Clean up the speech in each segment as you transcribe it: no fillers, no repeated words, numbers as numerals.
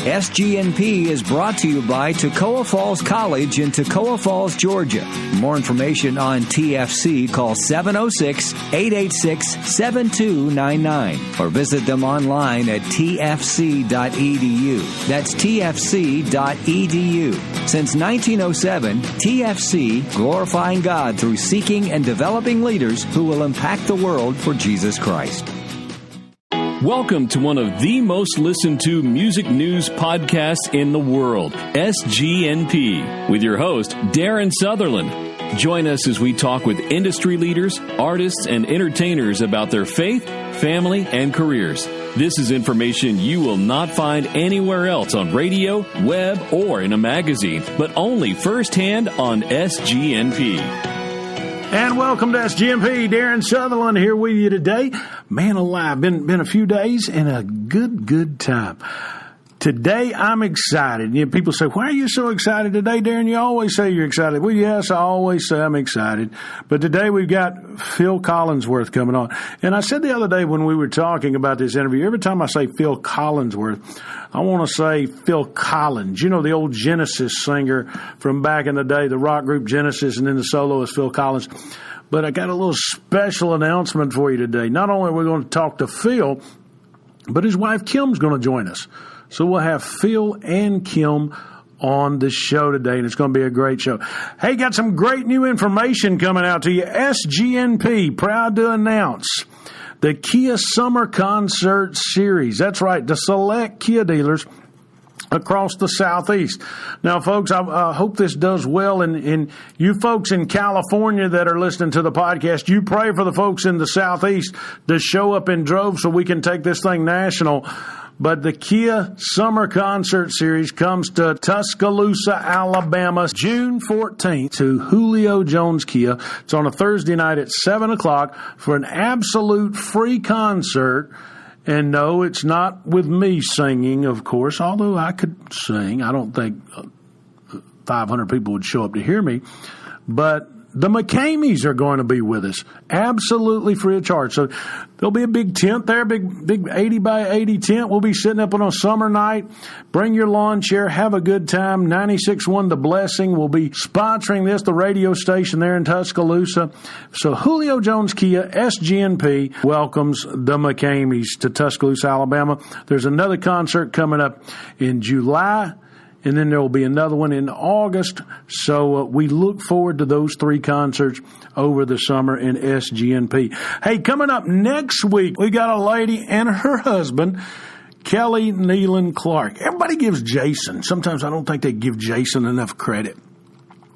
SGNP is brought to you by Toccoa Falls College in Toccoa Falls, Georgia. For more information on TFC, call 706-886-7299 or visit them online at tfc.edu. That's tfc.edu. Since 1907, TFC, glorifying God through seeking and developing leaders who will impact the world for Jesus Christ. Welcome to one of the most listened to music news podcasts in the world, SGNP, with your host, Darien Southerland. Join us as we talk with industry leaders, artists, and entertainers about their faith, family, and careers. This is information you will not find anywhere else on radio, web, or in a magazine, but only firsthand on SGNP. And welcome to SGNP. Darien Southerland here with you today. Man alive, been a few days and a good time. Today I'm excited. You know, people say, why are you so excited today, Darien? You always say you're excited. Well, yes, I always say I'm excited. But today we've got Phil Collingsworth coming on. And I said the other day when we were talking about this interview, every time I say Phil Collingsworth, I want to say Phil Collins. You know, the old Genesis singer from back in the day, the rock group Genesis, and then the soloist Phil Collins. But I got a little special announcement for you today. Not only are we going to talk to Phil, but his wife Kim's going to join us. So we'll have Phil and Kim on the show today, and it's going to be a great show. Hey, got some great new information coming out to you. SGNP, proud to announce the Kia Summer Concert Series. That's right, to select Kia dealers across the Southeast. Now, folks, I hope this does well. And you folks in California that are listening to the podcast, you pray for the folks in the Southeast to show up in droves so we can take this thing national. But the Kia Summer Concert Series comes to Tuscaloosa, Alabama, June 14th to Julio Jones Kia. It's on a Thursday night at 7 o'clock for an absolute free concert. And no, it's not with me singing, of course, although I could sing. I don't think 500 people would show up to hear me. But the McCameys are going to be with us, absolutely free of charge. So there'll be a big tent there, big 80 by 80 tent. We'll be sitting up on a summer night. Bring your lawn chair, have a good time. 96.1 The Blessing will be sponsoring this, the radio station there in Tuscaloosa. So Julio Jones Kia, SGNP, welcomes the McCameys to Tuscaloosa, Alabama. There's another concert coming up in July, and then there will be another one in August. So we look forward to those three concerts over the summer in SGNP. Hey, coming up next week, we got a lady and her husband, Kelly Nealon Clark. Everybody gives Jason. Sometimes I don't think they give Jason enough credit.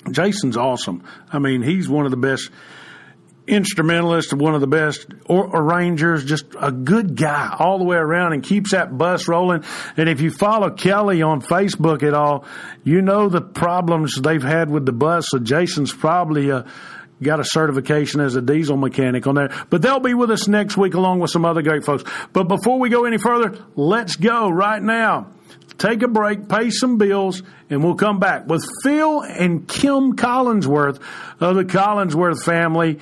Jason's awesome. I mean, he's one of the best instrumentalist, one of the best arrangers, just a good guy all the way around and keeps that bus rolling. And if you follow Kelly on Facebook at all, you know the problems they've had with the bus. So Jason's probably got a certification as a diesel mechanic on there. But they'll be with us next week along with some other great folks. But before we go any further, let's go right now. Take a break, pay some bills, and we'll come back with Phil and Kim Collingsworth of the Collingsworth family.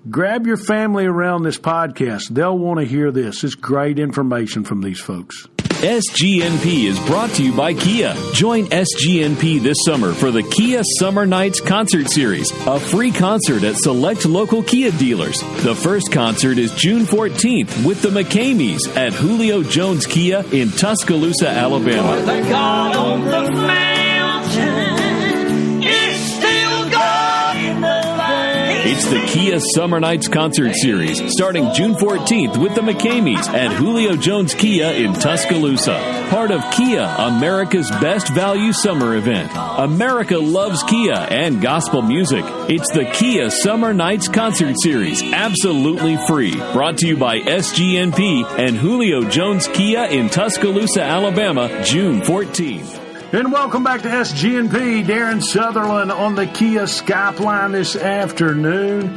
Grab your family around this podcast. They'll want to hear this. It's great information from these folks. SGNP is brought to you by Kia. Join SGNP this summer for the Kia Summer Nights Concert Series, a free concert at select local Kia dealers. The first concert is June 14th with the McCameys at Julio Jones Kia in Tuscaloosa, Alabama. For the God on the mountain is still God in the valley. It's the Kia Summer Nights Concert Series, starting June 14th with the McCameys at Julio Jones Kia in Tuscaloosa. Part of Kia, America's best value summer event. America loves Kia and gospel music. It's the Kia Summer Nights Concert Series, absolutely free. Brought to you by SGNP and Julio Jones Kia in Tuscaloosa, Alabama, June 14th. And welcome back to SGNP. Darien Southerland on the Kia Skyline this afternoon.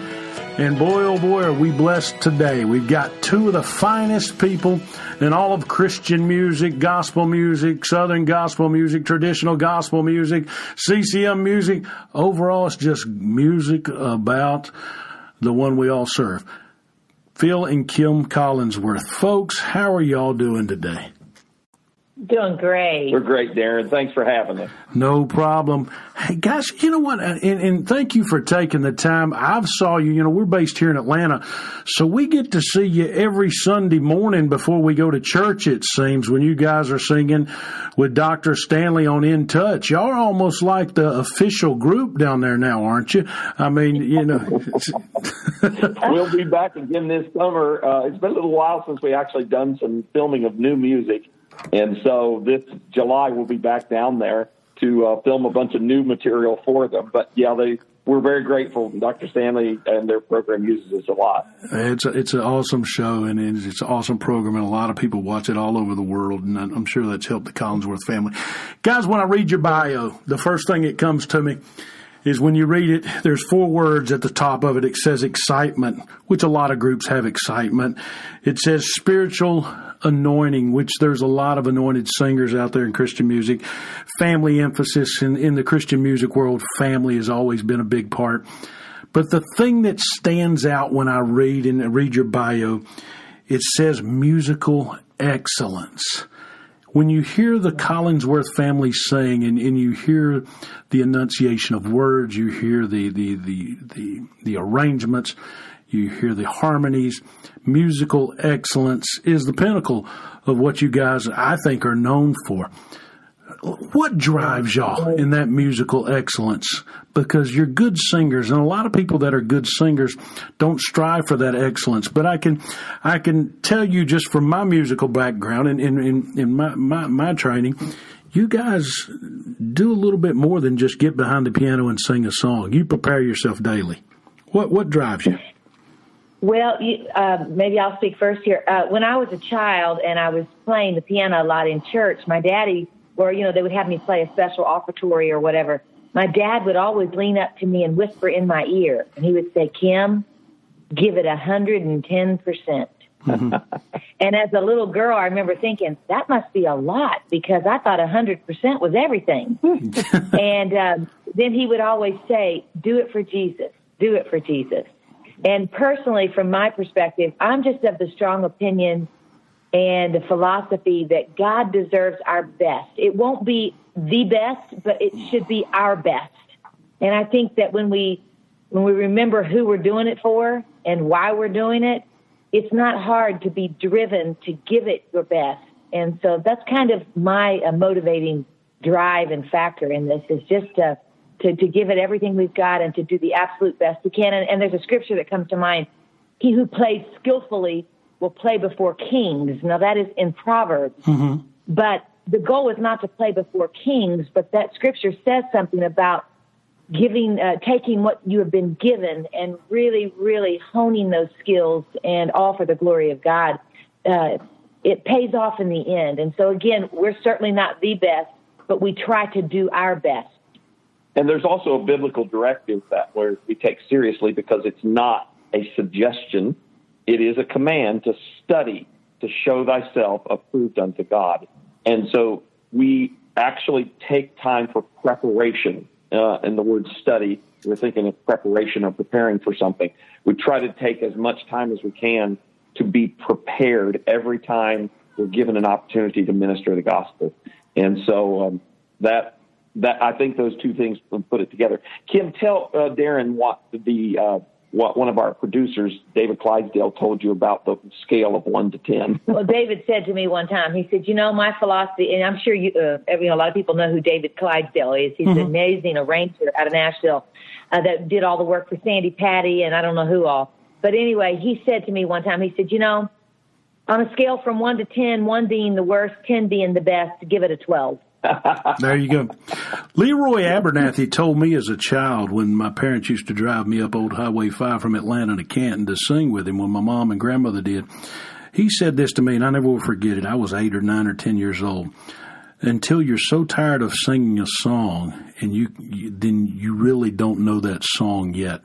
And boy, oh boy, are we blessed today. We've got two of the finest people in all of Christian music, gospel music, Southern gospel music, traditional gospel music, CCM music. Overall, it's just music about the one we all serve. Phil and Kim Collingsworth. Folks, how are y'all doing today? Doing great. We're great, Darren. Thanks for having us. No problem. Hey, guys, you know what? And thank you for taking the time. I've saw you. You know, we're based here in Atlanta, so we get to see you every Sunday morning before we go to church, it seems, when you guys are singing with Dr. Stanley on In Touch. Y'all are almost like the official group down there now, aren't you? I mean, you know. We'll be back again this summer. It's been a little while since we actually done some filming of new music. And so this July we'll be back down there to film a bunch of new material for them. But, yeah, we're very grateful. Dr. Stanley and their program uses us a lot. It's an awesome show, and it's an awesome program, and a lot of people watch it all over the world, and I'm sure that's helped the Collingsworth family. Guys, when I read your bio, the first thing that comes to me is when you read it, there's 4 words at the top of it. It says excitement, which a lot of groups have excitement. It says spiritual anointing, which there's a lot of anointed singers out there in Christian music. Family emphasis in the Christian music world, family has always been a big part. But the thing that stands out when I read your bio, it says musical excellence. When you hear the Collingsworth family sing and you hear the enunciation of words, you hear the arrangements, you hear the harmonies, musical excellence is the pinnacle of what you guys, I think, are known for. What drives y'all in that musical excellence? Because you're good singers, and a lot of people that are good singers don't strive for that excellence. But I can tell you just from my musical background and in my training, you guys do a little bit more than just get behind the piano and sing a song. You prepare yourself daily. What drives you? Well, maybe I'll speak first here. When I was a child and I was playing the piano a lot in church, my daddy, or, you know, they would have me play a special offertory or whatever. My dad would always lean up to me and whisper in my ear, and he would say, Kim, give it 110%. Mm-hmm. And as a little girl, I remember thinking, that must be a lot, because I thought 100% was everything. And then he would always say, do it for Jesus, do it for Jesus. And personally, from my perspective, I'm just of the strong opinion and the philosophy that God deserves our best. It won't be the best, but it should be our best. And I think that when we remember who we're doing it for and why we're doing it, it's not hard to be driven to give it your best. And so that's kind of my motivating drive and factor in this, is just to give it everything we've got and to do the absolute best we can. And there's a scripture that comes to mind. He who plays skillfully will play before kings. Now, that is in Proverbs. Mm-hmm. But the goal is not to play before kings, but that scripture says something about taking what you have been given and really, really honing those skills, and all for the glory of God. It pays off in the end. And so, again, we're certainly not the best, but we try to do our best. And there's also a biblical directive that we take seriously, because it's not a suggestion. It is a command to study, to show thyself approved unto God. And so we actually take time for preparation. In the word study, we're thinking of preparation or preparing for something. We try to take as much time as we can to be prepared every time we're given an opportunity to minister the gospel. And so that I think those two things will put it together. Kim, tell Darren what one of our producers, David Clydesdale, told you about the scale of 1 to 10. Well, David said to me one time, he said, my philosophy, and I'm sure a lot of people know who David Clydesdale is. He's an amazing arranger out of Nashville that did all the work for Sandy Patty and I don't know who all. But anyway, he said to me one time, he said, on a scale from 1 to 10, 1 being the worst, 10 being the best, give it a 12. There you go. Leroy Abernathy told me as a child, when my parents used to drive me up Old Highway 5 from Atlanta to Canton to sing with him when my mom and grandmother did. He said this to me, and I never will forget it. I was 8 or 9 or 10 years old. Until you're so tired of singing a song, and then you really don't know that song yet.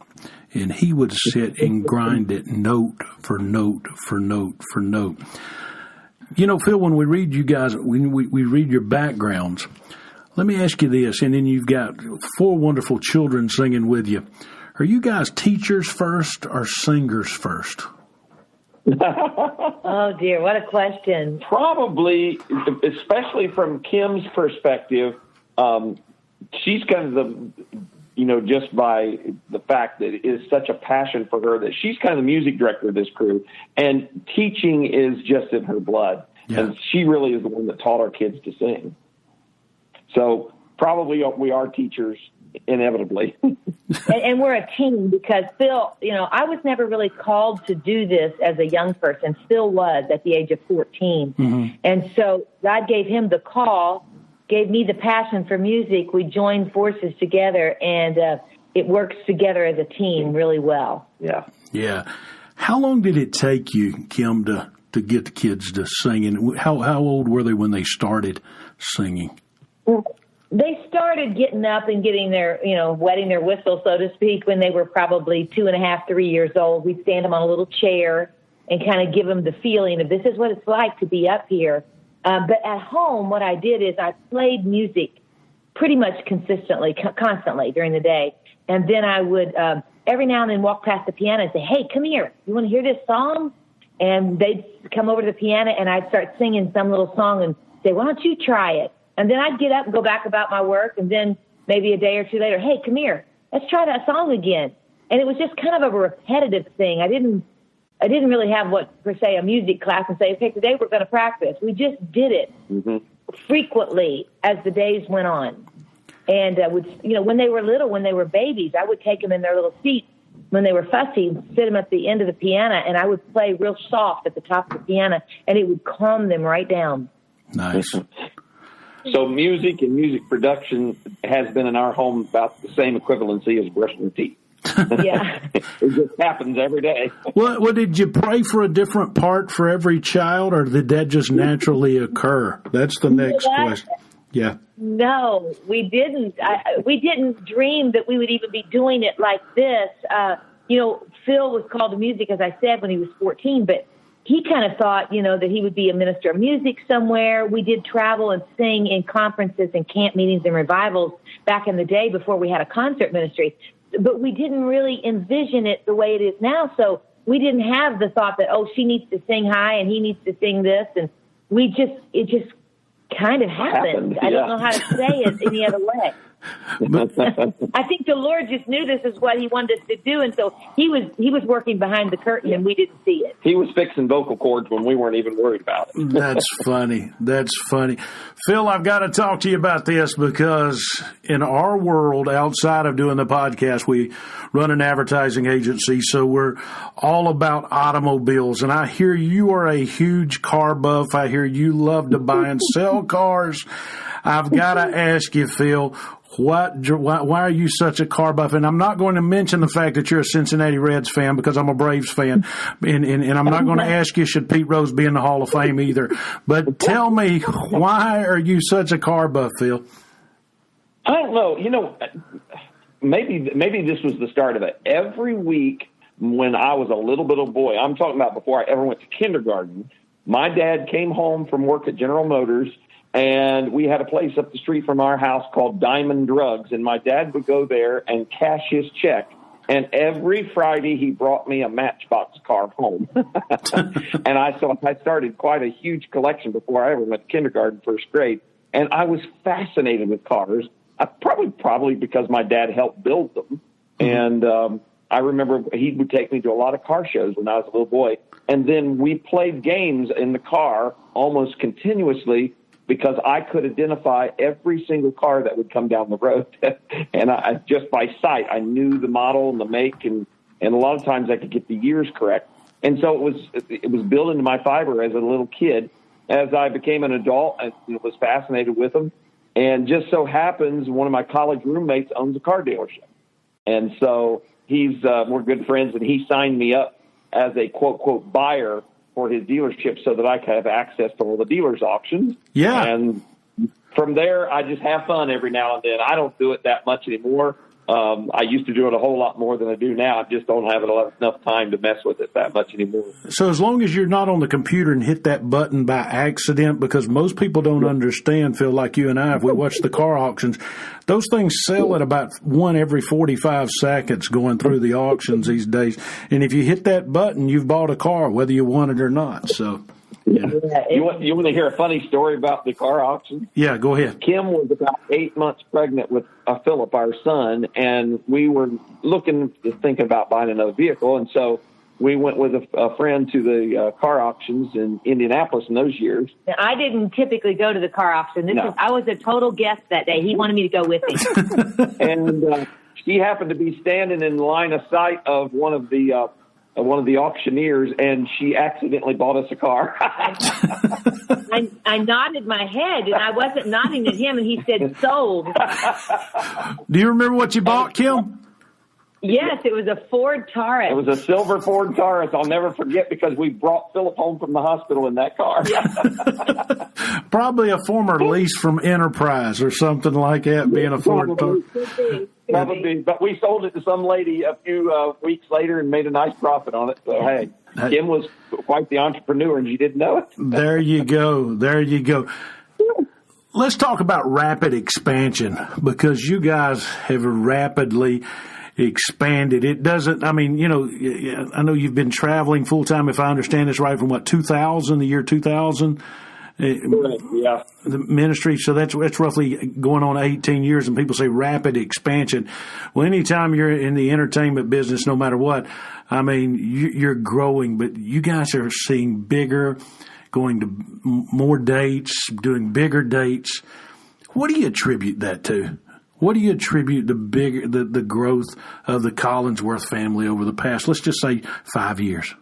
And he would sit and grind it note for note for note for note. Phil, when we read you guys, when we read your backgrounds, let me ask you this, and then you've got 4 wonderful children singing with you. Are you guys teachers first or singers first? Oh, dear. What a question. Probably, especially from Kim's perspective, she's kind of just by the fact that it is such a passion for her that she's kind of the music director of this crew, and teaching is just in her blood. Yeah. And she really is the one that taught our kids to sing. So probably we are teachers, inevitably. and we're a team because Phil, I was never really called to do this as a young person. Phil was at the age of 14. Mm-hmm. And so God gave him the call, gave me the passion for music. We joined forces together, and it works together as a team really well. Yeah. Yeah. How long did it take you, Kim, to get the kids to sing? And how old were they when they started singing? They started getting up and getting their, wetting their whistle, so to speak, when they were probably 2.5, 3 years old. We'd stand them on a little chair and kind of give them the feeling of this is what it's like to be up here. But at home, what I did is I played music pretty much consistently, constantly during the day. And then I would every now and then walk past the piano and say, hey, come here. You want to hear this song? And they'd come over to the piano, and I'd start singing some little song and say, why don't you try it? And then I'd get up and go back about my work, and then maybe a day or two later, hey, come here, let's try that song again. And it was just kind of a repetitive thing. I didn't really have per se a music class and say, okay, today we're going to practice. We just did it frequently as the days went on. And when they were little, when they were babies, I would take them in their little seats when they were fussy, sit them at the end of the piano, and I would play real soft at the top of the piano, and it would calm them right down. Nice. So music and music production has been in our home about the same equivalency as brushing your teeth. Yeah. It just happens every day. Well, did you pray for a different part for every child, or did that just naturally occur? That's the next question. Yeah. No, we didn't. We didn't dream that we would even be doing it like this. Phil was called to music, as I said, when he was 14, but he kind of thought, that he would be a minister of music somewhere. We did travel and sing in conferences and camp meetings and revivals back in the day before we had a concert ministry. But we didn't really envision it the way it is now. So we didn't have the thought that, she needs to sing high and he needs to sing this. And it just kind of happened. Yeah. I don't know how to say it any other way. I think the Lord just knew this is what he wanted us to do, and so he was working behind the curtain, and we didn't see it. He was fixing vocal cords when we weren't even worried about it. That's funny. Phil, I've got to talk to you about this because in our world, outside of doing the podcast, we run an advertising agency, so we're all about automobiles, and I hear you are a huge car buff. I hear you love to buy and sell cars. I've got to ask you, Phil, why are you such a car buff? And I'm not going to mention the fact that you're a Cincinnati Reds fan because I'm a Braves fan. And I'm not going to ask you, should Pete Rose be in the Hall of Fame either. But tell me, why are you such a car buff, Phil? I don't know. Maybe this was the start of it. Every week when I was a little boy, I'm talking about before I ever went to kindergarten, my dad came home from work at General Motors, and we had a place up the street from our house called Diamond Drugs, and my dad would go there and cash his check. And every Friday he brought me a Matchbox car home. And I started quite a huge collection before I ever went to kindergarten, first grade. And I was fascinated with cars, probably because my dad helped build them. Mm-hmm. And I remember he would take me to a lot of car shows when I was a little boy. And then we played games in the car almost continuously, because I could identify every single car that would come down the road. And I just by sight, I knew the model and the make, and a lot of times I could get the years correct. And so it was built into my fiber as a little kid. As I became an adult, I was fascinated with them. And just so happens, one of my college roommates owns a car dealership. And so we're good friends, and he signed me up as a quote buyer for his dealership so that I could have access to all the dealers' auctions. Yeah. And from there, I just have fun every now and then. I don't do it that much anymore, I used to do it a whole lot more than I do now. I just don't have enough time to mess with it that much anymore. So as long as you're not on the computer and hit that button by accident, because most people don't understand, Phil, like you and I, if we watch the car auctions, those things sell at about one every 45 seconds going through the auctions these days. And if you hit that button, you've bought a car, whether you want it or not. So, yeah. You want to hear a funny story about the car auction? Yeah, go ahead. Kim was about 8 months pregnant with Philip, our son, and we were thinking about buying another vehicle. And so we went with a friend to the car auctions in Indianapolis in those years. I didn't typically go to the car auction. I was a total guest that day. He wanted me to go with him. And she happened to be standing in line of sight of one of the auctioneers, and she accidentally bought us a car. I nodded my head, and I wasn't nodding at him, and he said, sold. Do you remember what you bought, Kim? Yes, it was a Ford Taurus. It was a silver Ford Taurus. I'll never forget, because we brought Philip home from the hospital in that car. Probably a former lease from Enterprise or something like that, being a Ford Taurus. Probably, but we sold it to some lady a few weeks later and made a nice profit on it. So, hey, Kim was quite the entrepreneur, and she didn't know it. There you go. There you go. Let's talk about rapid expansion, because you guys have rapidly expanded. It doesn't, I mean, I know you've been traveling full time, if I understand this right, from the year 2000? Yeah. The ministry. So that's roughly going on 18 years, and people say rapid expansion. Well, anytime you're in the entertainment business, no matter what, I mean, you're growing, but you guys are seeing bigger, going to more dates, doing bigger dates. What do you attribute that to? What do you attribute the growth of the Collingsworth family over the past, let's just say, 5 years?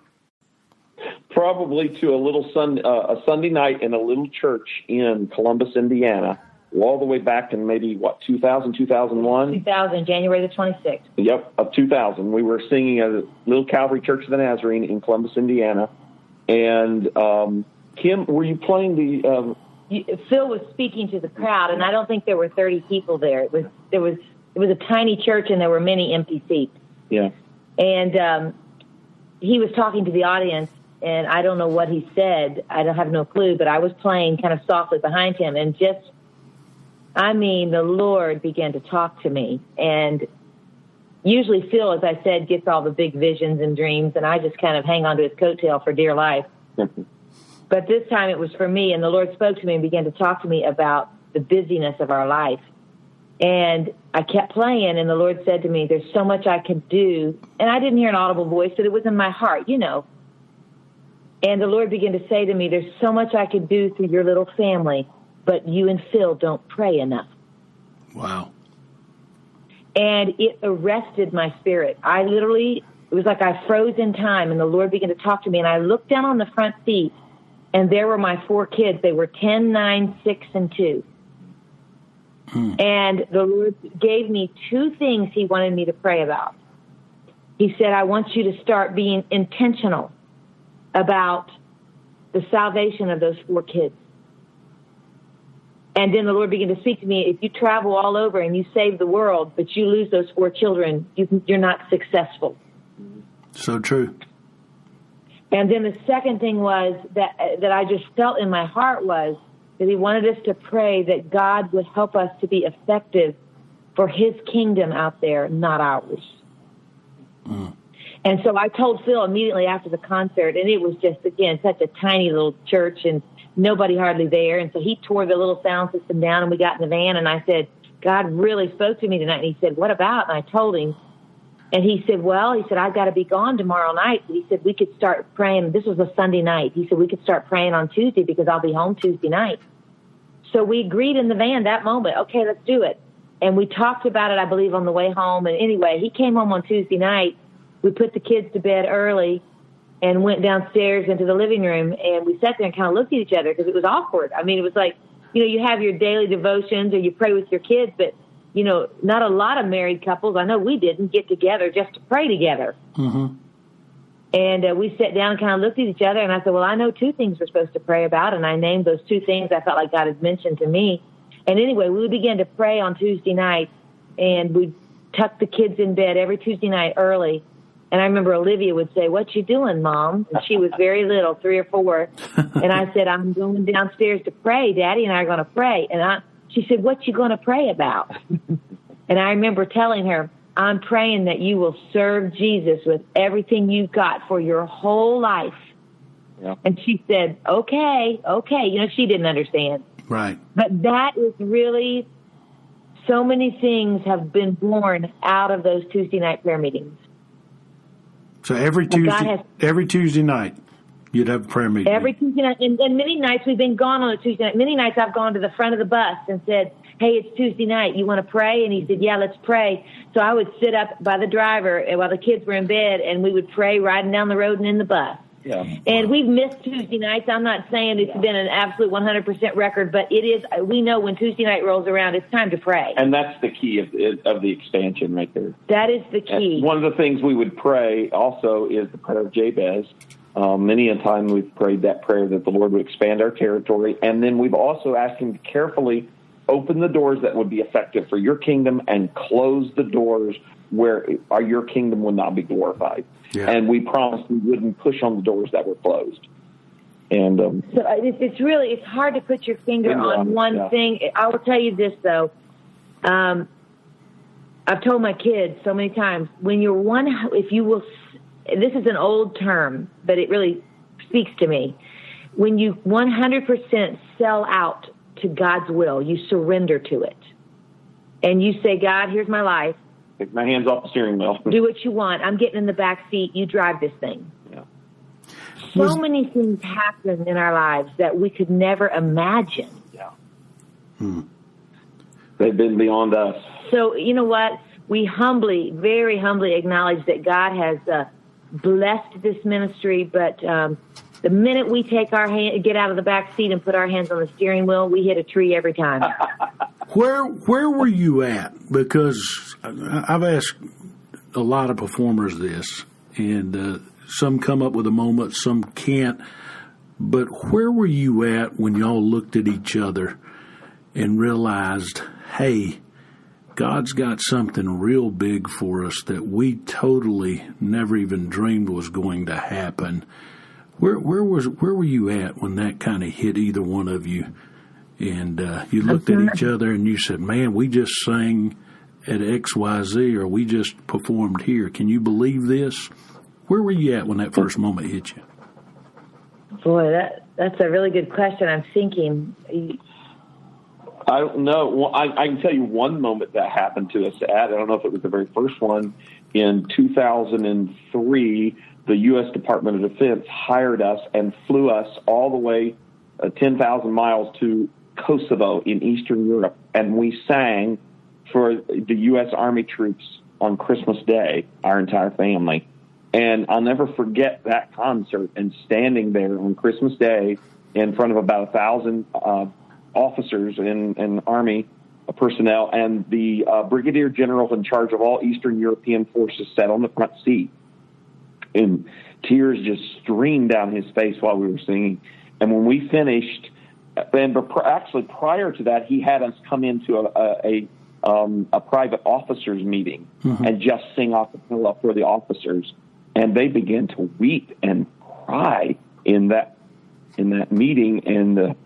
Probably to a Sunday night in a little church in Columbus, Indiana, all the way back in maybe, 2000, 2001? 2000, January the 26th. Yep, of 2000. We were singing at a little Calvary Church of the Nazarene in Columbus, Indiana. And, Kim, were you playing the... Phil was speaking to the crowd, and I don't think there were 30 people there. It was a tiny church, and there were many empty seats. Yeah. And he was talking to the audience, and I don't know what he said. I don't have no clue, but I was playing kind of softly behind him, and the Lord began to talk to me. And usually Phil, as I said, gets all the big visions and dreams, and I just kind of hang on to his coattail for dear life. But this time it was for me, and the Lord spoke to me and began to talk to me about the busyness of our life. And I kept playing, and the Lord said to me, there's so much I could do. And I didn't hear an audible voice, but it was in my heart, And the Lord began to say to me, there's so much I could do through your little family, but you and Phil don't pray enough. Wow. And it arrested my spirit. It was like I froze in time, and the Lord began to talk to me, and I looked down on the front seat, and there were my 4 kids. They were 10, 9, 6, and 2. And the Lord gave me 2 things he wanted me to pray about. He said, I want you to start being intentional about the salvation of those 4 kids. And then the Lord began to speak to me, if you travel all over and you save the world, but you lose those 4 children, you're not successful. So true. And then the second thing was that I just felt in my heart was that he wanted us to pray that God would help us to be effective for his kingdom out there, not ours. And so I told Phil immediately after the concert, and it was just, again, such a tiny little church and nobody hardly there. And so he tore the little sound system down, and we got in the van, and I said, God really spoke to me tonight. And he said, what about? And I told him. And he said, I've got to be gone tomorrow night. He said, we could start praying. This was a Sunday night. He said, we could start praying on Tuesday because I'll be home Tuesday night. So we agreed in the van that moment. Okay, let's do it. And we talked about it, I believe, on the way home. And anyway, he came home on Tuesday night. We put the kids to bed early and went downstairs into the living room. And we sat there and kind of looked at each other because it was awkward. I mean, it was like, you have your daily devotions or you pray with your kids, but not a lot of married couples, I know we didn't, get together just to pray together. Mm-hmm. And we sat down and kind of looked at each other, and I said, I know 2 things we're supposed to pray about, and I named those 2 things I felt like God had mentioned to me. And anyway, we began to pray on Tuesday night, and we tuck the kids in bed every Tuesday night early. And I remember Olivia would say, "What you doing, Mom?" And she was very little, 3 or 4. And I said, "I'm going downstairs to pray. Daddy and I are going to pray." And she said, "What you going to pray about?" And I remember telling her, "I'm praying that you will serve Jesus with everything you've got for your whole life." Yeah. And she said, okay. She didn't understand. Right. But that is really, so many things have been born out of those Tuesday night prayer meetings. So every Tuesday night, you'd have a prayer meeting. Every Tuesday night. And many nights we've been gone on a Tuesday night. Many nights I've gone to the front of the bus and said, "Hey, it's Tuesday night. You want to pray?" And he said, "Yeah, let's pray." So I would sit up by the driver while the kids were in bed, and we would pray riding down the road and in the bus. Yeah. And we've missed Tuesday nights. I'm not saying it's been an absolute 100% record, but it is. We know when Tuesday night rolls around, it's time to pray. And that's the key of the expansion right there. That is the key. And one of the things we would pray also is the prayer of Jabez. Many a time we've prayed that prayer that the Lord would expand our territory. And then we've also asked him to carefully open the doors that would be effective for your kingdom and close the doors where your kingdom would not be glorified. Yeah. And we promised we wouldn't push on the doors that were closed. And so it's hard to put your finger on one thing. I will tell you this, though. I've told my kids so many times, if you will, this is an old term, but it really speaks to me. When you 100% sell out to God's will, you surrender to it. And you say, "God, here's my life. Take my hands off the steering wheel. Do what you want. I'm getting in the back seat. You drive this thing." Yeah. So many things happen in our lives that we could never imagine. Yeah. They've been beyond us. So, you know what? We very humbly acknowledge that God has blessed this ministry, but the minute we get out of the back seat and put our hands on the steering wheel, we hit a tree every time. Where were you at? Because I've asked a lot of performers this, and some come up with a moment, some can't. But where were you at when y'all looked at each other and realized, hey, God's got something real big for us that we totally never even dreamed was going to happen? Where were you at when that kind of hit either one of you? And you looked at each other and you said, "Man, we just sang at XYZ, or we just performed here. Can you believe this?" Where were you at when that first moment hit you? Boy, that's a really good question. I'm thinking. I don't know. Well, I can tell you one moment that happened to us. I don't know if it was the very first one. In 2003, the U.S. Department of Defense hired us and flew us all the way 10,000 miles to Kosovo in Eastern Europe, and we sang for the U.S. Army troops on Christmas Day, our entire family. And I'll never forget that concert and standing there on Christmas Day in front of about 1,000 officers and Army personnel, and the brigadier general in charge of all Eastern European forces sat on the front seat. And tears just streamed down his face while we were singing. And when we finished, actually prior to that, he had us come into a private officers meeting and just sing a cappella for the officers. And they began to weep and cry in that meeting. And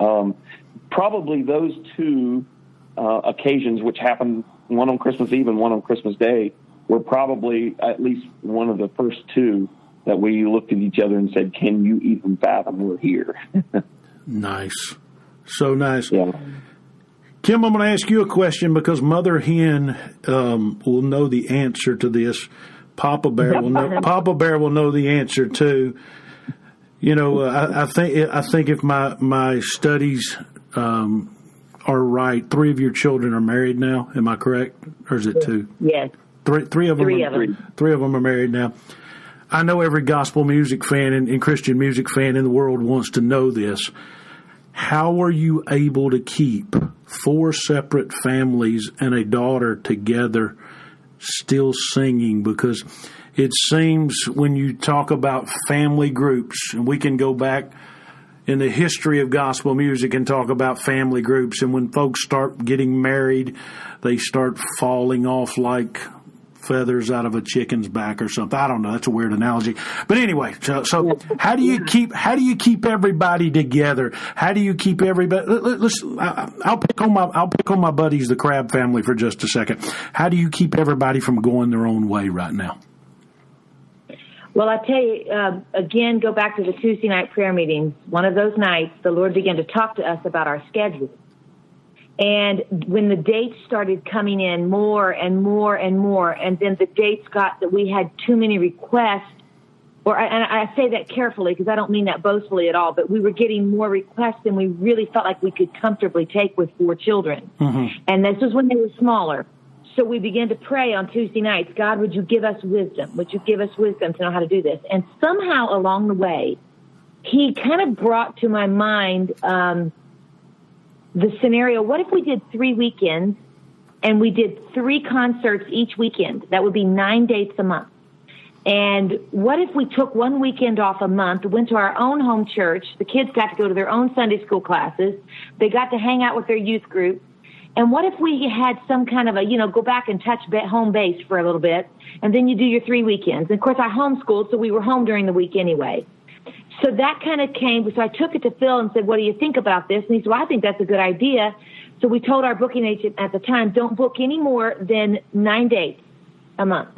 probably those two occasions, which happened one on Christmas Eve and one on Christmas Day, were probably at least one of the first two that we looked at each other and said, "Can you even fathom we're here?" Nice. So nice. Yeah. Kim, I'm going to ask you a question because Mother Hen will know the answer to this. Papa Bear will know. Papa Bear will know the answer too. You know, I think if my studies are right, 3 of your children are married now. Am I correct, or is it 2? Yes. Three of them. Three of them are married now. I know every gospel music fan and Christian music fan in the world wants to know this. How are you able to keep 4 separate families and a daughter together still singing? Because it seems when you talk about family groups, and we can go back in the history of gospel music and talk about family groups, and when folks start getting married, they start falling off like feathers out of a chicken's back or something. I don't know. That's a weird analogy. But anyway, so how do you keep everybody together? How do you keep everybody? I'll pick on my buddies, the Crab family, for just a second. How do you keep everybody from going their own way right now? Well, I tell you, again, go back to the Tuesday night prayer meetings. One of those nights, the Lord began to talk to us about our schedule. And when the dates started coming in more and more and more, and then the dates got that we had too many requests, and I say that carefully because I don't mean that boastfully at all, but we were getting more requests than we really felt like we could comfortably take with 4 children. Mm-hmm. And this was when they were smaller. So we began to pray on Tuesday nights, God, would you give us wisdom? Would you give us wisdom to know how to do this? And somehow along the way, he kind of brought to my mind the scenario, what if we did 3 weekends and we did 3 concerts each weekend? That would be 9 dates a month. And what if we took 1 weekend off a month, went to our own home church, the kids got to go to their own Sunday school classes, they got to hang out with their youth group, and what if we had some kind of go back and touch home base for a little bit, and then you do your 3 weekends. And of course, I homeschooled, so we were home during the week anyway. So that kind of came, so I took it to Phil and said, what do you think about this? And he said, well, I think that's a good idea. So we told our booking agent at the time, don't book any more than 9 dates a month.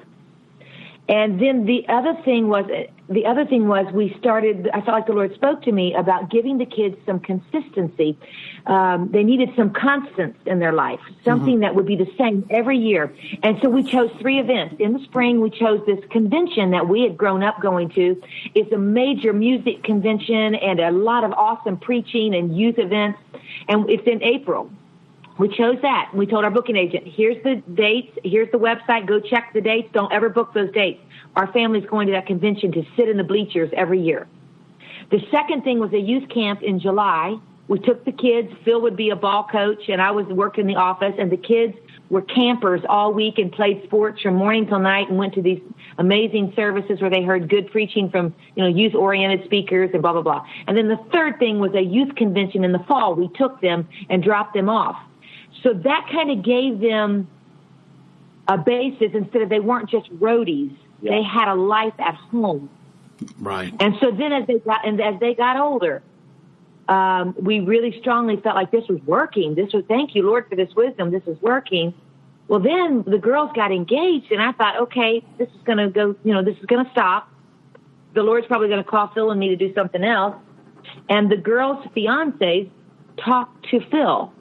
And then the other thing was we started, I felt like the Lord spoke to me about giving the kids some consistency. They needed some constants in their life, something that would be the same every year. And so we chose 3 events. In the spring, we chose this convention that we had grown up going to. It's a major music convention and a lot of awesome preaching and youth events. And it's in April. We chose that. We told our booking agent, here's the dates, here's the website, go check the dates. Don't ever book those dates. Our family's going to that convention to sit in the bleachers every year. The second thing was a youth camp in July. We took the kids. Phil would be a ball coach, and I was working in the office, and the kids were campers all week and played sports from morning till night and went to these amazing services where they heard good preaching from, youth-oriented speakers and blah, blah, blah. And then the third thing was a youth convention in the fall. We took them and dropped them off. So that kind of gave them a basis instead of they weren't just roadies. Yeah. They had a life at home. Right. And so then as they got older, we really strongly felt like this was working. Thank you, Lord, for this wisdom. This is working. Well, then the girls got engaged, and I thought, okay, this is going to go, this is going to stop. The Lord's probably going to call Phil and me to do something else. And the girls' fiancés talked to Phil.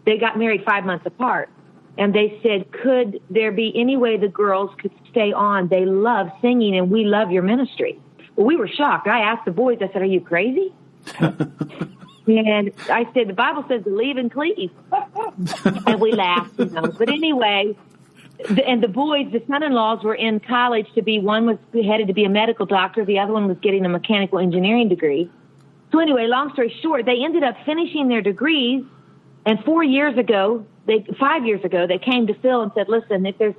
They got married 5 months apart. And they said, could there be any way the girls could stay on? They love singing, and we love your ministry. Well, we were shocked. I asked the boys, I said, are you crazy? And I said, the Bible says to leave and cleave. And we laughed, But anyway, the boys, the son-in-laws, were in college to be, one was headed to be a medical doctor. The other one was getting a mechanical engineering degree. So anyway, long story short, they ended up finishing their degrees. And 5 years ago, they came to Phil and said, listen, if there's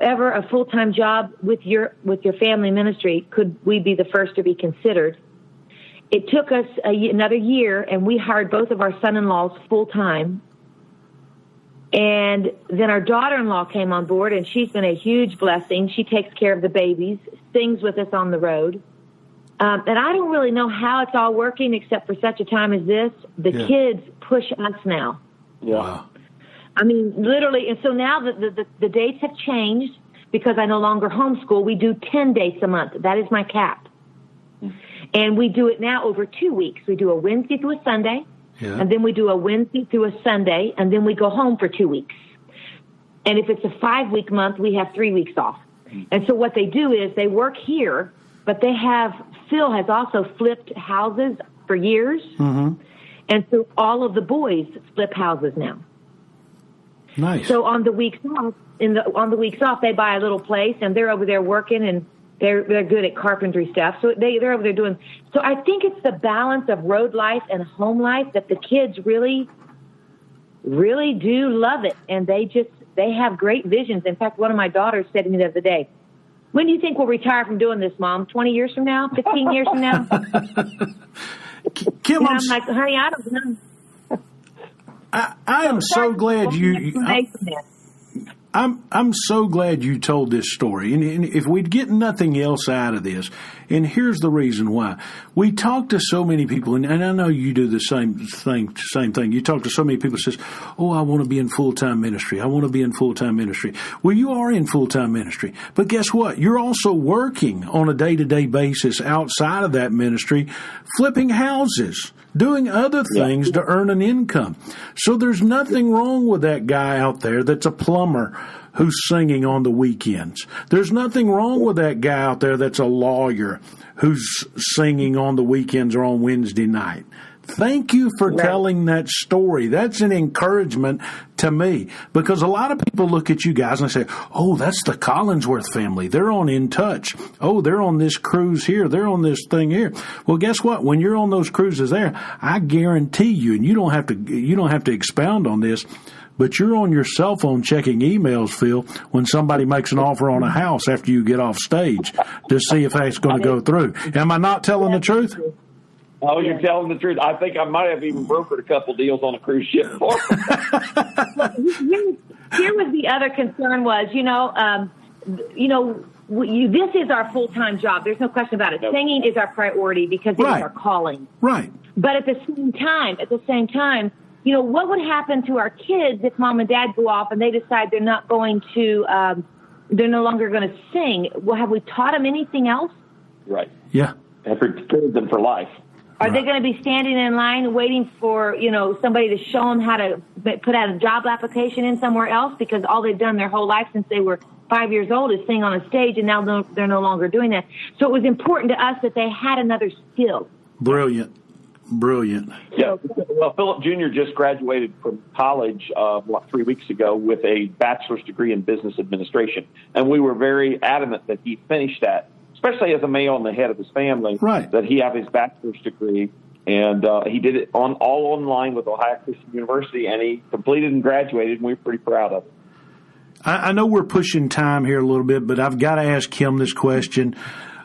ever a full-time job with your family ministry, could we be the first to be considered? It took us another year, and we hired both of our son-in-laws full-time. And then our daughter-in-law came on board, and she's been a huge blessing. She takes care of the babies, sings with us on the road. And I don't really know how it's all working except for such a time as this. The kids push us now. Yeah. Wow. I mean, literally. And so now the dates have changed because I no longer homeschool. We do 10 dates a month. That is my cap. And we do it now over 2 weeks. We do a Wednesday through a Sunday, and then we do a Wednesday through a Sunday, and then we go home for 2 weeks. And if it's a 5-week month, we have 3 weeks off. And so what they do is they work here, but Phil has also flipped houses for years. Mm-hmm. And so all of the boys flip houses now. Nice. So on the weeks off, they buy a little place, and they're over there working, and they're good at carpentry stuff. So they're over there doing. So I think it's the balance of road life and home life that the kids really, really do love it, and they have great visions. In fact, one of my daughters said to me the other day, when do you think we'll retire from doing this, Mom? 20 years from now? 15 years from now? Kim, I'm like, honey, I don't know. I am so glad I'm so glad you told this story. And if we'd get nothing else out of this, and here's the reason why. We talk to so many people, and I know you do the same thing. You talk to so many people that says, oh, I want to be in full-time ministry. I want to be in full-time ministry. Well, you are in full-time ministry. But guess what? You're also working on a day-to-day basis outside of that ministry, flipping houses, doing other things to earn an income. So there's nothing wrong with that guy out there that's a plumber who's singing on the weekends. There's nothing wrong with that guy out there that's a lawyer who's singing on the weekends or on Wednesday night. Thank you for telling that story. That's an encouragement to me, because a lot of people look at you guys and they say, oh, that's the Collingsworth family. They're on In Touch. Oh, they're on this cruise here. They're on this thing here. Well, guess what? When you're on those cruises there, I guarantee you, and you don't have to expound on this, but you're on your cell phone checking emails, Phil, when somebody makes an offer on a house after you get off stage to see if that's going to go through. Am I not telling the truth? Oh, you're telling the truth. I think I might have even brokered a couple deals on a cruise ship before. Here was the other concern was, this is our full-time job. There's no question about it. Nope. Singing is our priority because it is our calling. Right. But at the same time, what would happen to our kids if mom and dad go off and they decide they're not going to, they're no longer going to sing? Well, have we taught them anything else? Right. Yeah. And prepared them for life. Are they going to be standing in line waiting for, somebody to show them how to put out a job application in somewhere else because all they've done their whole life since they were 5 years old is sing on a stage, and now they're no longer doing that. So it was important to us that they had another skill. Brilliant. Yeah. Well, Philip Jr. just graduated from college 3 weeks ago with a bachelor's degree in business administration, and we were very adamant that he finish that, especially as a male and the head of his family, that he have his bachelor's degree. And he did it all online with Ohio Christian University, and he completed and graduated, and we're pretty proud of it. I know we're pushing time here a little bit, but I've got to ask him this question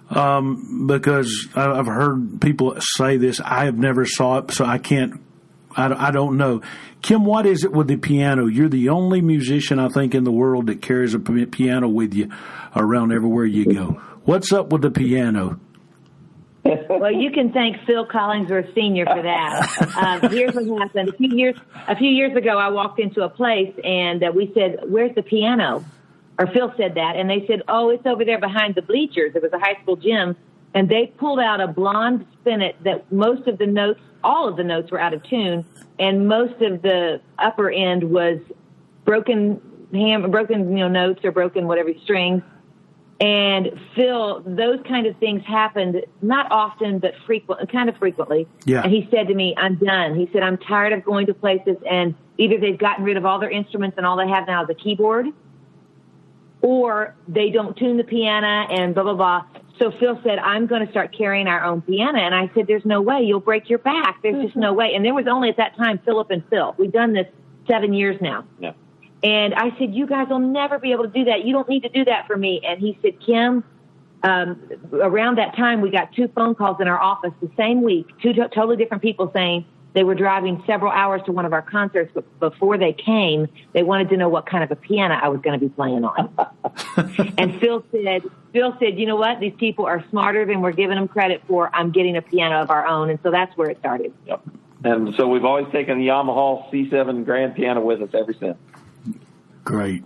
because I've heard people say this. I have never saw it, so I don't know. Kim, what is it with the piano? You're the only musician, I think, in the world that carries a piano with you around everywhere you go. What's up with the piano? Well, you can thank Phil Collingsworth Sr. for that. Here's what happened. A few years ago, I walked into a place, and we said, where's the piano? Or Phil said that, and they said, oh, it's over there behind the bleachers. It was a high school gym, and they pulled out a blonde spinet that all of the notes were out of tune, and most of the upper end was broken notes or broken whatever strings. And Phil, those kind of things happened not often, but kind of frequently. Yeah. And he said to me, I'm done. He said, I'm tired of going to places and either they've gotten rid of all their instruments and all they have now is a keyboard, or they don't tune the piano and blah, blah, blah. So Phil said, I'm going to start carrying our own piano. And I said, there's no way. You'll break your back. There's just no way. And there was only at that time Philip and Phil. We've done this 7 years now. Yeah. And I said, you guys will never be able to do that. You don't need to do that for me. And he said, Kim, around that time, we got 2 phone calls in our office the same week, 2 totally different people saying they were driving several hours to one of our concerts, but before they came, they wanted to know what kind of a piano I was going to be playing on. And Phil said, you know what? These people are smarter than we're giving them credit for. I'm getting a piano of our own. And so that's where it started. Yep. And so we've always taken the Yamaha C7 grand piano with us ever since. Great.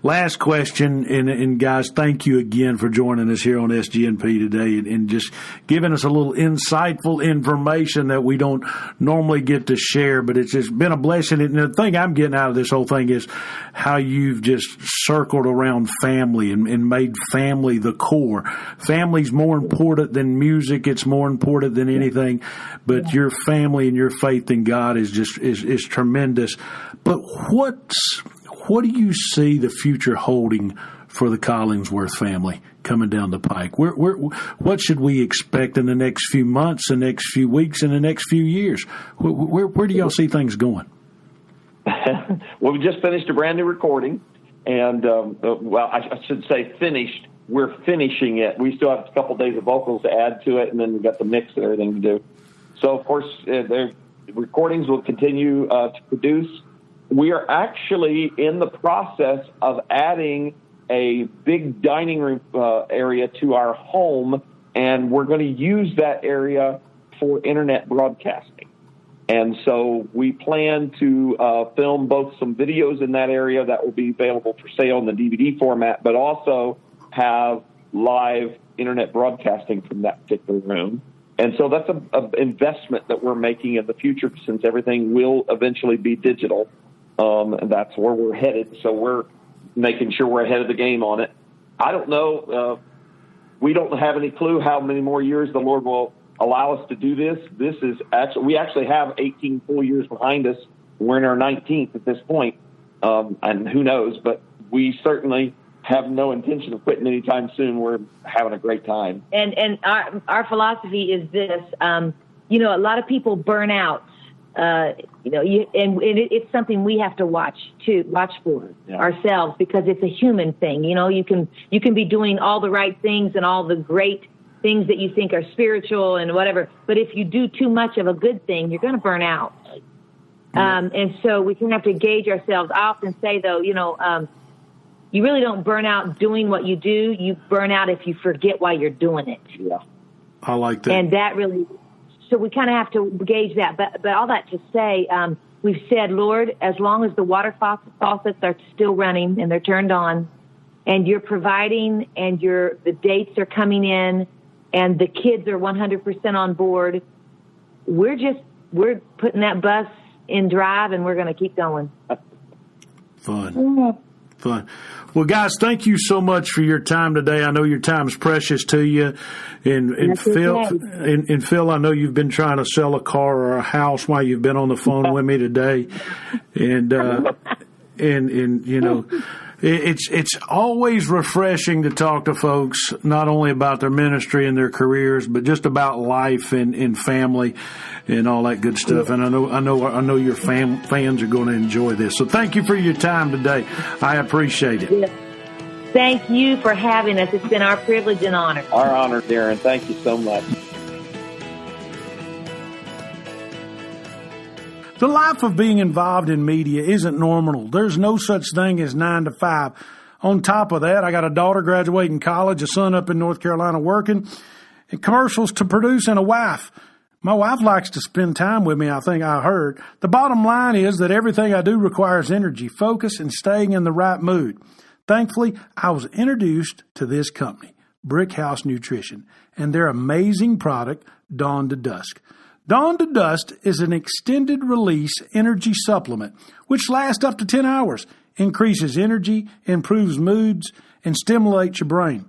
Last question, and guys, thank you again for joining us here on SGNP today and just giving us a little insightful information that we don't normally get to share, but it's just been a blessing. And the thing I'm getting out of this whole thing is how you've just circled around family and made family the core. Family's more important than music. It's more important than anything, but your family and your faith in God is tremendous. But what do you see the future holding for the Collingsworth family coming down the pike? What should we expect in the next few months, the next few weeks, and the next few years? Where do y'all see things going? Well, we just finished a brand new recording, and I should say finished. We're finishing it. We still have a couple days of vocals to add to it, and then we've got the mix and everything to do. So, of course, the recordings will continue to produce. We are actually in the process of adding a big dining room area to our home, and we're going to use that area for internet broadcasting. And so we plan to film both some videos in that area that will be available for sale in the DVD format, but also have live internet broadcasting from that particular room. And so that's an investment that we're making in the future, since everything will eventually be digital. And that's where we're headed. So we're making sure we're ahead of the game on it. I don't know. We don't have any clue how many more years the Lord will allow us to do this. We actually have 18 full years behind us. We're in our 19th at this point. And who knows, but we certainly have no intention of quitting anytime soon. We're having a great time. And our philosophy is this, a lot of people burn out, it's something we have to watch for ourselves, because it's a human thing. You can be doing all the right things and all the great things that you think are spiritual and whatever, but if you do too much of a good thing, you're going to burn out. And so we can have to gauge ourselves. I often say, though, you really don't burn out doing what you do. You burn out if you forget why you're doing it. Yeah, I like that. And that really, so we kind of have to gauge that. But all that to say, we've said, Lord, as long as the water faucets are still running and they're turned on, and you're providing, and the dates are coming in, and the kids are 100% on board, we're putting that bus in drive, and we're going to keep going. Fun. Well, guys, thank you so much for your time today. I know your time is precious to you. And Phil, I know you've been trying to sell a car or a house while you've been on the phone with me today. And it's always refreshing to talk to folks, not only about their ministry and their careers, but just about life and family and all that good stuff. And I know your fans are going to enjoy this. So thank you for your time today. I appreciate it. Yeah. Thank you for having us. It's been our privilege and honor. Our honor, Darren. Thank you so much. The life of being involved in media isn't normal. There's no such thing as 9 to 5. On top of that, I got a daughter graduating college, a son up in North Carolina working, and commercials to produce, and a wife. My wife likes to spend time with me, I think I heard. The bottom line is that everything I do requires energy, focus, and staying in the right mood. Thankfully, I was introduced to this company, Brick House Nutrition, and their amazing product, Dawn to Dusk. Dawn to Dusk is an extended release energy supplement which lasts up to 10 hours, increases energy, improves moods, and stimulates your brain.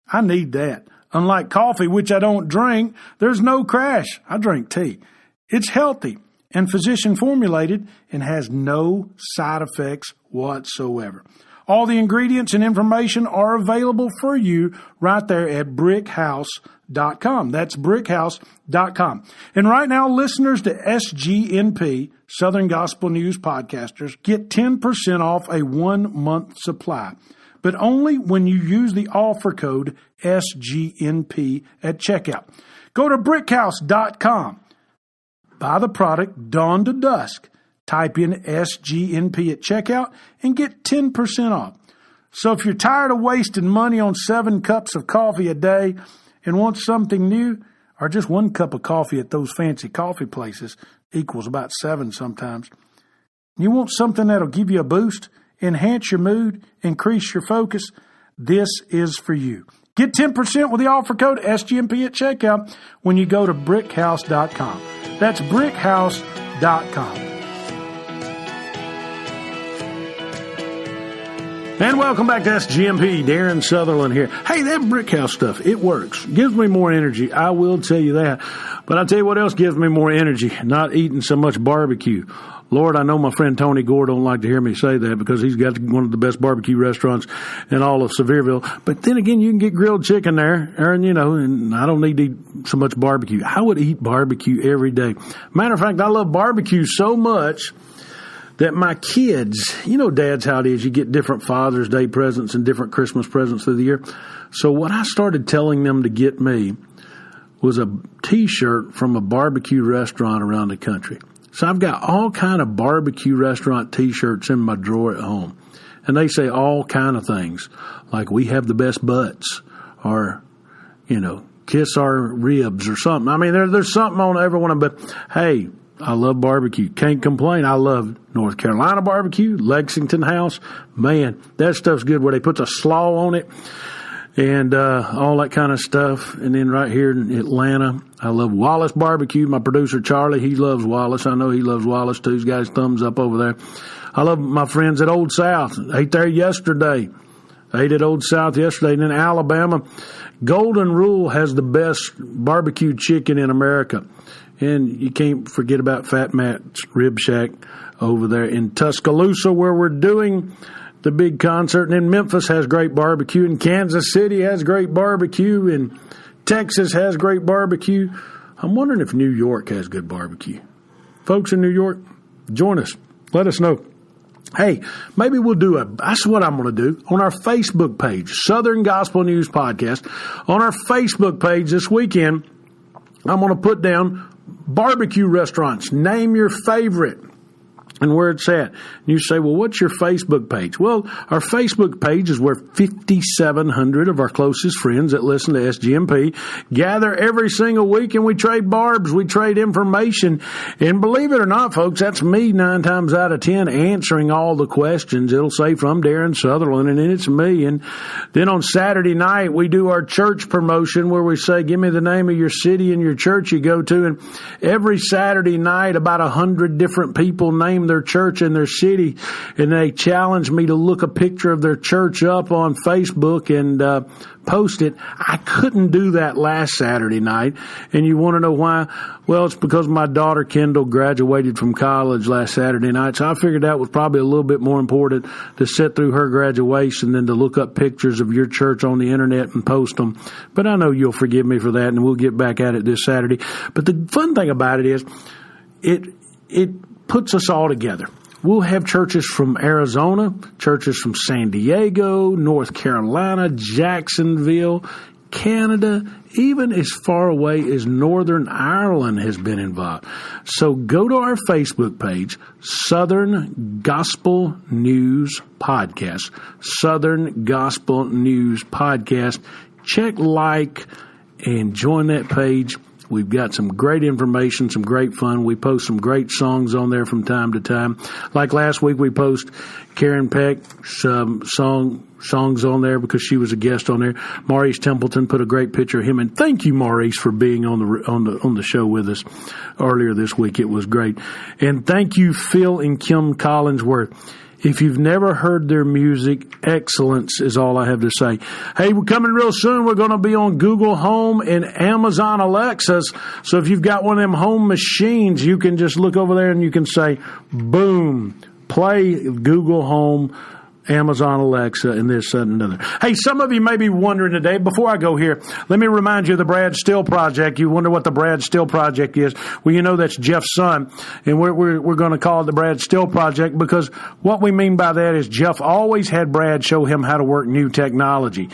I need that. Unlike coffee, which I don't drink, there's no crash. I drink tea. It's healthy and physician formulated and has no side effects whatsoever. All the ingredients and information are available for you right there at brickhouse.com. That's brickhouse.com. And right now, listeners to SGNP, Southern Gospel News Podcasters, get 10% off a 1-month supply, but only when you use the offer code SGNP at checkout. Go to brickhouse.com. Buy the product Dawn to Dusk. Type in SGNP at checkout and get 10% off. So if you're tired of wasting money on 7 cups of coffee a day and want something new, or just 1 cup of coffee at those fancy coffee places equals about 7 sometimes, you want something that'll give you a boost, enhance your mood, increase your focus, this is for you. Get 10% with the offer code SGNP at checkout when you go to brickhouse.com. That's brickhouse.com. And welcome back to SGMP. Darien Southerland here. Hey, that Brick House stuff, it works. Gives me more energy. I will tell you that. But I'll tell you what else gives me more energy. Not eating so much barbecue. Lord, I know my friend Tony Gore don't like to hear me say that because he's got one of the best barbecue restaurants in all of Sevierville. But then again, you can get grilled chicken there, and I don't need to eat so much barbecue. I would eat barbecue every day. Matter of fact, I love barbecue so much that my kids, Dad's how it is. You get different Father's Day presents and different Christmas presents through the year. So what I started telling them to get me was a T-shirt from a barbecue restaurant around the country. So I've got all kind of barbecue restaurant T-shirts in my drawer at home. And they say all kind of things, like we have the best butts, or, kiss our ribs or something. I mean, there's something on every one of them. But, hey, I love barbecue. Can't complain. I love North Carolina barbecue, Lexington House. Man, that stuff's good where they put the slaw on it and all that kind of stuff. And then right here in Atlanta, I love Wallace Barbecue. My producer, Charlie, he loves Wallace. I know he loves Wallace, too. He's got his thumbs up over there. I love my friends at Old South. Ate there yesterday. Ate at Old South yesterday. And in Alabama, Golden Rule has the best barbecue chicken in America. And you can't forget about Fat Matt's Rib Shack over there in Tuscaloosa, where we're doing the big concert. And then Memphis has great barbecue. And Kansas City has great barbecue. And Texas has great barbecue. I'm wondering if New York has good barbecue. Folks in New York, join us. Let us know. Hey, maybe we'll that's what I'm going to do on our Facebook page, Southern Gospel News Podcast. On our Facebook page this weekend, I'm going to put down barbecue restaurants. Name your favorite and where it's at. And you say, well, what's your Facebook page? Well, our Facebook page is where 5,700 of our closest friends that listen to SGMP gather every single week, and we trade barbs, we trade information. And believe it or not, folks, that's me 9 times out of 10 answering all the questions. It'll say from Darien Southerland, and then it's me. And then on Saturday night, we do our church promotion where we say, give me the name of your city and your church you go to. And every Saturday night, about 100 different people name their church and their city, and they challenge me to look a picture of their church up on Facebook and post it. I couldn't do that last Saturday night, and you want to know why? Well, it's because my daughter Kendall graduated from college last Saturday night, so I figured that was probably a little bit more important to sit through her graduation than to look up pictures of your church on the internet and post them. But I know you'll forgive me for that, and we'll get back at it this Saturday. But the fun thing about it is it puts us all together. We'll have churches from Arizona, churches from San Diego, North Carolina, Jacksonville, Canada, even as far away as Northern Ireland has been involved. So go to our Facebook page, Southern Gospel News Podcast. Southern Gospel News Podcast. Check like and join that page. We've got some great information, some great fun. We post some great songs on there from time to time. Like last week, we post Karen Peck songs on there because she was a guest on there. Maurice Templeton put a great picture of him, and thank you, Maurice, for being on the show with us earlier this week. It was great, and thank you, Phil and Kim Collingsworth. If you've never heard their music, excellence is all I have to say. Hey, we're coming real soon. We're going to be on Google Home and Amazon Alexas. So if you've got one of them home machines, you can just look over there and you can say, boom, play Google Home, Amazon Alexa, and this, that, and another. Hey, some of you may be wondering today, before I go here, let me remind you of the Brad Still Project. You wonder what the Brad Still Project is. Well, you know that's Jeff's son, and we're going to call it the Brad Still Project because what we mean by that is Jeff always had Brad show him how to work new technology.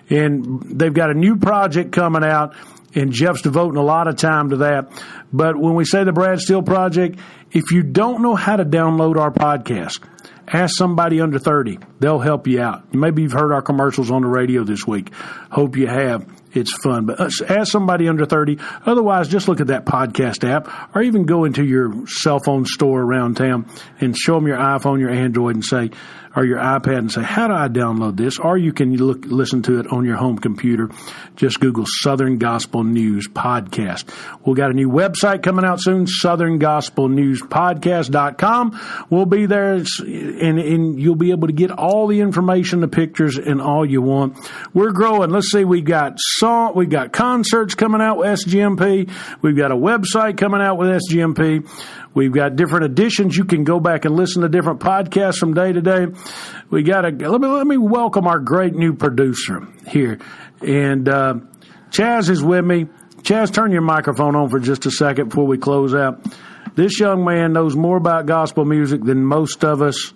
And they've got a new project coming out, and Jeff's devoting a lot of time to that. But when we say the Brad Still Project, if you don't know how to download our podcast, ask somebody under 30. They'll help you out. Maybe you've heard our commercials on the radio this week. Hope you have. It's fun. But ask somebody under 30. Otherwise, just look at that podcast app or even go into your cell phone store around town and show them your iPhone, your Android, and say, or your iPad and say, how do I download this? Or you can listen to it on your home computer. Just Google Southern Gospel News Podcast. We've got a new website coming out soon, southerngospelnewspodcast.com. We'll be there, and you'll be able to get all the information, the pictures, and all you want. We're growing. Let's see, we've got concerts coming out with SGMP. We've got a website coming out with SGMP. We've got different editions. You can go back and listen to different podcasts from day to day. We got let me welcome our great new producer here. And Chaz is with me. Chaz, turn your microphone on for just a second before we close out. This young man knows more about gospel music than most of us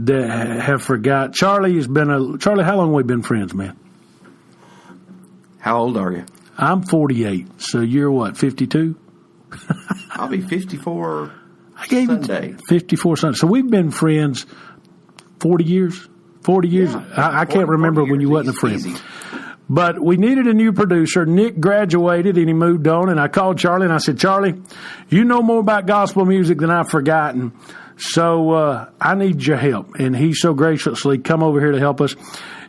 that have forgot. Charlie, how long have we been friends, man? How old are you? I'm 48. So you're what, 52? I'll be 54 I gave Sunday. it 54 Sunday. So we've been friends 40 years. 40 years. Yeah, I can't remember when you wasn't a friend. Easy. But we needed a new producer. Nick graduated and he moved on. And I called Charlie and I said, Charlie, you know more about gospel music than I've forgotten. So I need your help. And he so graciously come over here to help us.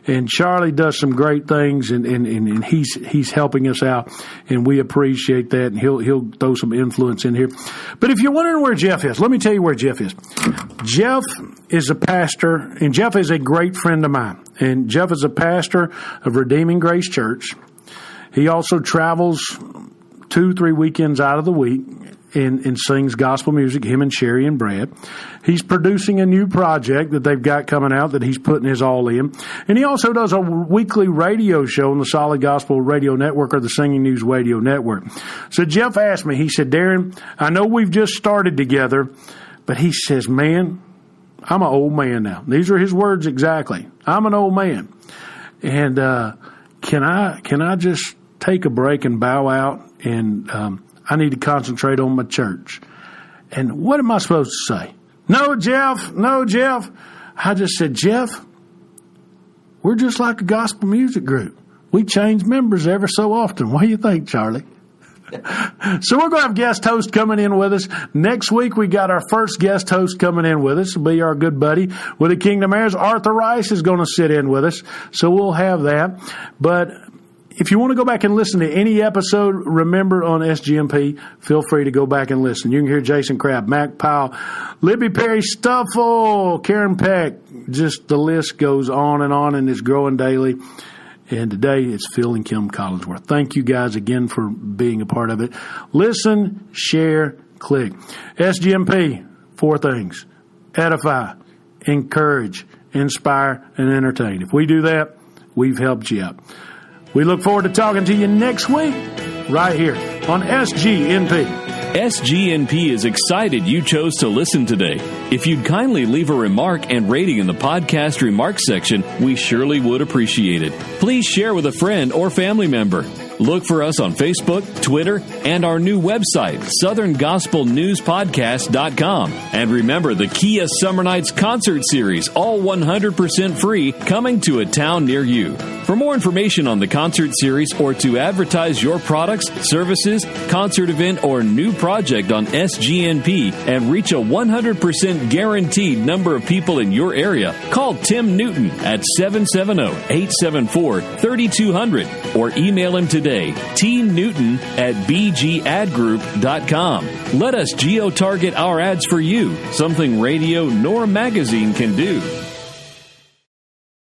And Charlie does some great things, and he's helping us out, and we appreciate that. And he'll throw some influence in here. But if you're wondering where Jeff is, let me tell you where Jeff is. Jeff is a pastor, and Jeff is a great friend of mine. And Jeff is a pastor of Redeeming Grace Church. He also travels 2-3 weekends out of the week and sings gospel music, him and Sherry and Brad. He's producing a new project that they've got coming out that he's putting his all in. And he also does a weekly radio show on the Solid Gospel Radio Network or the Singing News Radio Network. So Jeff asked me, he said, Darren, I know we've just started together, but he says, man, I'm an old man now. These are his words exactly. I'm an old man. And can I just take a break and bow out and I need to concentrate on my church. And what am I supposed to say? No, Jeff. I just said, Jeff, we're just like a gospel music group. We change members ever so often. What do you think, Charlie? So we're going to have guest host coming in with us. Next week, we got our first guest host coming in with us. It'll be our good buddy with the Kingdom Heirs. Arthur Rice is going to sit in with us. So we'll have that. But if you want to go back and listen to any episode, remember on SGMP, feel free to go back and listen. You can hear Jason Crabb, Mac Powell, Libby Perry Stuffle, Karen Peck. Just the list goes on, and it's growing daily. And today it's Phil and Kim Collingsworth. Thank you guys again for being a part of it. Listen, share, click. SGMP, 4 things. Edify, encourage, inspire, and entertain. If we do that, we've helped you out. We look forward to talking to you next week right here on SGNP. SGNP is excited you chose to listen today. If you'd kindly leave a remark and rating in the podcast remarks section, we surely would appreciate it. Please share with a friend or family member. Look for us on Facebook, Twitter, and our new website, southerngospelnewspodcast.com. And remember the Kia Summer Nights concert series, all 100% free, coming to a town near you. For more information on the concert series or to advertise your products, services, concert event, or new project on SGNP and reach a 100% guaranteed number of people in your area, call Tim Newton at 770-874-3200 or email him today, tnewton@bgadgroup.com. Let us geo-target our ads for you, something radio nor magazine can do.